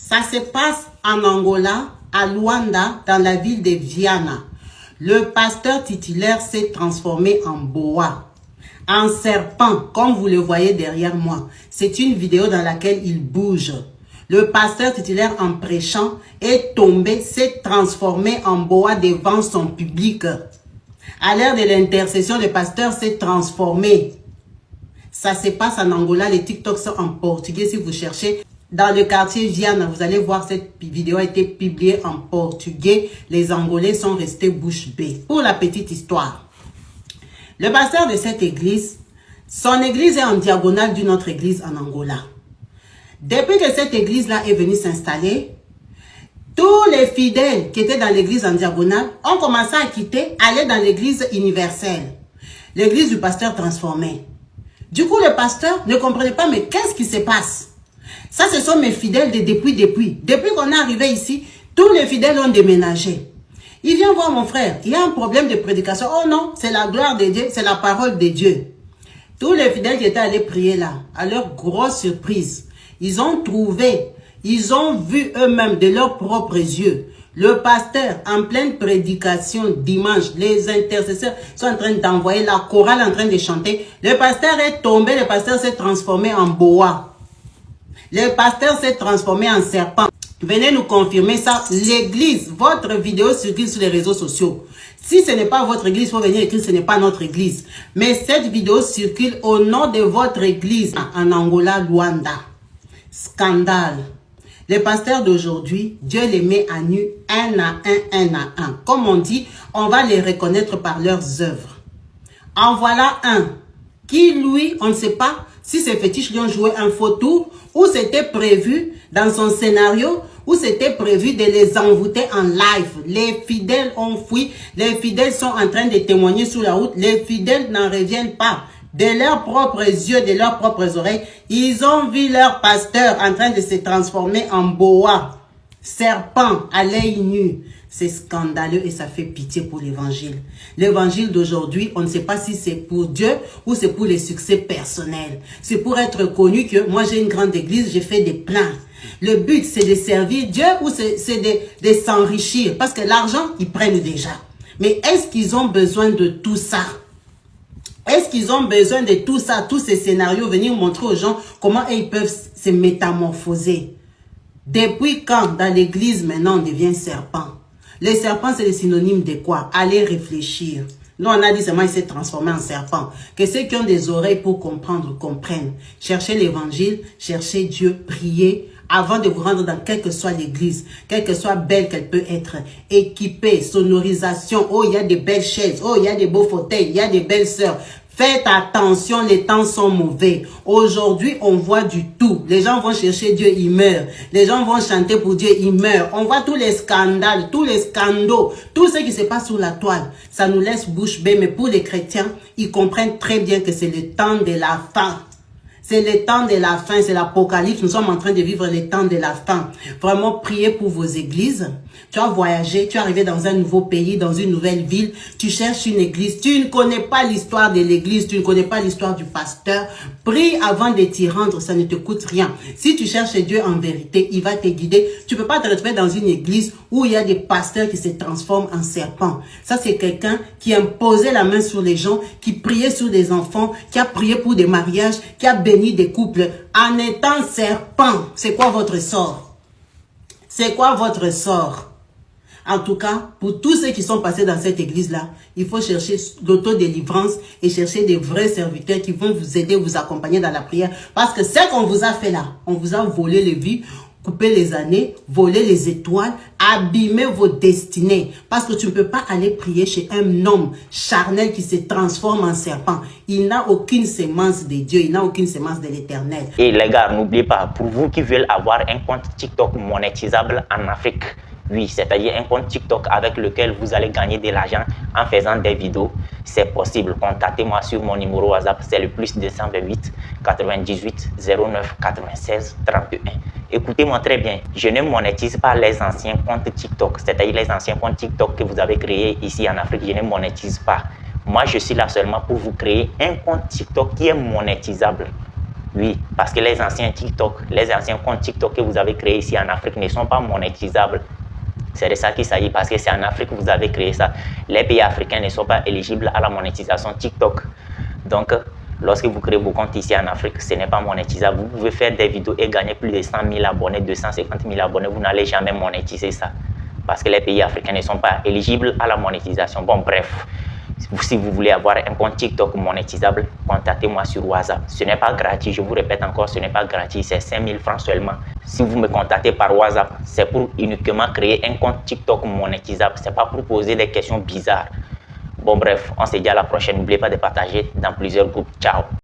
Ça se passe en Angola, à Luanda, dans la ville de Viana. Le pasteur titulaire s'est transformé en boa, en serpent, comme vous le voyez derrière moi. C'est une vidéo dans laquelle il bouge. Le pasteur titulaire, en prêchant, est tombé, s'est transformé en boa devant son public. À l'heure de l'intercession, le pasteur s'est transformé. Ça se passe en Angola, les TikToks sont en portugais. Si vous cherchez dans le quartier Viana, vous allez voir cette vidéo a été publiée en portugais. Les Angolais sont restés bouche bée. Pour la petite histoire, le pasteur de cette église, son église est en diagonale d'une autre église en Angola. Depuis que cette église-là est venue s'installer, tous les fidèles qui étaient dans l'église en diagonale ont commencé à quitter, aller dans l'église universelle, l'église du pasteur transformé. Du coup, le pasteur ne comprenait pas, mais qu'est-ce qui se passe? Ça, ce sont mes fidèles depuis. Depuis qu'on est arrivé ici, tous les fidèles ont déménagé. Il vient voir mon frère, il y a un problème de prédication. Oh non, c'est la gloire de Dieu, c'est la parole de Dieu. Tous les fidèles qui étaient allés prier là, à leur grosse surprise, ils ont trouvé, ils ont vu eux-mêmes de leurs propres yeux. Le pasteur, en pleine prédication dimanche, les intercesseurs sont en train d'envoyer la chorale en train de chanter. Le pasteur est tombé, le pasteur s'est transformé en boa. Le pasteur s'est transformé en serpent. Venez nous confirmer ça. L'église, votre vidéo circule sur les réseaux sociaux. Si ce n'est pas votre église, il faut venir écrire, ce n'est pas notre église. Mais cette vidéo circule au nom de votre église en Angola, Luanda. Scandale. Les pasteurs d'aujourd'hui, Dieu les met à nu un à un. Comme on dit, on va les reconnaître par leurs œuvres. En voilà un qui, lui, on ne sait pas si ces fétiches lui ont joué un faux tour ou c'était prévu dans son scénario ou c'était prévu de les envoûter en live. Les fidèles ont fui, les fidèles sont en train de témoigner sur la route, les fidèles n'en reviennent pas. De leurs propres yeux, de leurs propres oreilles, ils ont vu leur pasteur en train de se transformer en boa, serpent à l'œil nu. C'est scandaleux et ça fait pitié pour l'évangile. L'évangile d'aujourd'hui, on ne sait pas si c'est pour Dieu ou c'est pour les succès personnels. C'est pour être connu que moi j'ai une grande église, j'ai fait des plans. Le but c'est de servir Dieu ou c'est de s'enrichir parce que l'argent, ils prennent déjà. Mais est-ce qu'ils ont besoin de tout ça? Est-ce qu'ils ont besoin de tout ça, tous ces scénarios, venir montrer aux gens comment ils peuvent se métamorphoser? Depuis quand dans l'église maintenant on devient serpent? Les serpents c'est le synonyme de quoi? Allez réfléchir. Nous on a dit seulement il s'est transformé en serpent. Que ceux qui ont des oreilles pour comprendre, comprennent. Cherchez l'évangile, cherchez Dieu, priez avant de vous rendre dans quelle que soit l'église, quelle que soit belle qu'elle peut être, équipée, sonorisation, oh il y a des belles chaises, oh il y a des beaux fauteuils, il y a des belles sœurs. Faites attention, les temps sont mauvais. Aujourd'hui, on voit du tout. Les gens vont chercher Dieu, ils meurent. Les gens vont chanter pour Dieu, ils meurent. On voit tous les scandales, tous les scandaux, tout ce qui se passe sur la toile. Ça nous laisse bouche bée, mais pour les chrétiens, ils comprennent très bien que c'est le temps de la fin. C'est le temps de la fin, c'est l'apocalypse. Nous sommes en train de vivre le temps de la fin. Vraiment, priez pour vos églises. Tu as voyagé, tu es arrivé dans un nouveau pays, dans une nouvelle ville. Tu cherches une église. Tu ne connais pas l'histoire de l'église. Tu ne connais pas l'histoire du pasteur. Prie avant de t'y rendre. Ça ne te coûte rien. Si tu cherches Dieu en vérité, il va te guider. Tu ne peux pas te retrouver dans une église où il y a des pasteurs qui se transforment en serpents. Ça, c'est quelqu'un qui imposait la main sur les gens, qui priait sur des enfants, qui a prié pour des mariages, qui a béni des couples en étant serpent. C'est quoi votre sort? C'est quoi votre sort? En tout cas, pour tous ceux qui sont passés dans cette église-là, il faut chercher l'autodélivrance et chercher des vrais serviteurs qui vont vous aider, vous accompagner dans la prière. Parce que ce qu'on vous a fait là, on vous a volé les vies, coupé les années, volé les étoiles, abîmé vos destinées. Parce que tu ne peux pas aller prier chez un homme charnel qui se transforme en serpent. Il n'a aucune sémence de Dieu, il n'a aucune sémence de l'Éternel. Et les gars, n'oubliez pas, pour vous qui veulent avoir un compte TikTok monétisable en Afrique, oui, c'est-à-dire un compte TikTok avec lequel vous allez gagner de l'argent en faisant des vidéos, c'est possible. Contactez-moi sur mon numéro WhatsApp, c'est le plus 228 98 09 96 31. Écoutez-moi très bien, je ne monétise pas les anciens comptes TikTok, c'est-à-dire les anciens comptes TikTok que vous avez créés ici en Afrique, je ne monétise pas. Moi, je suis là seulement pour vous créer un compte TikTok qui est monétisable. Oui, parce que les anciens comptes TikTok que vous avez créés ici en Afrique ne sont pas monétisables. C'est de ça qu'il s'agit, parce que c'est en Afrique que vous avez créé ça. Les pays africains ne sont pas éligibles à la monétisation TikTok. Donc, lorsque vous créez vos comptes ici en Afrique, ce n'est pas monétisable. Vous pouvez faire des vidéos et gagner plus de 100 000 abonnés, 250 000 abonnés. Vous n'allez jamais monétiser ça. Parce que les pays africains ne sont pas éligibles à la monétisation. Bon, bref. Si vous voulez avoir un compte TikTok monétisable, contactez-moi sur WhatsApp. Ce n'est pas gratuit, je vous répète encore, ce n'est pas gratuit, c'est 5 000 francs seulement. Si vous me contactez par WhatsApp, c'est pour uniquement créer un compte TikTok monétisable. Ce n'est pas pour poser des questions bizarres. Bon bref, on se dit à la prochaine. N'oubliez pas de partager dans plusieurs groupes. Ciao.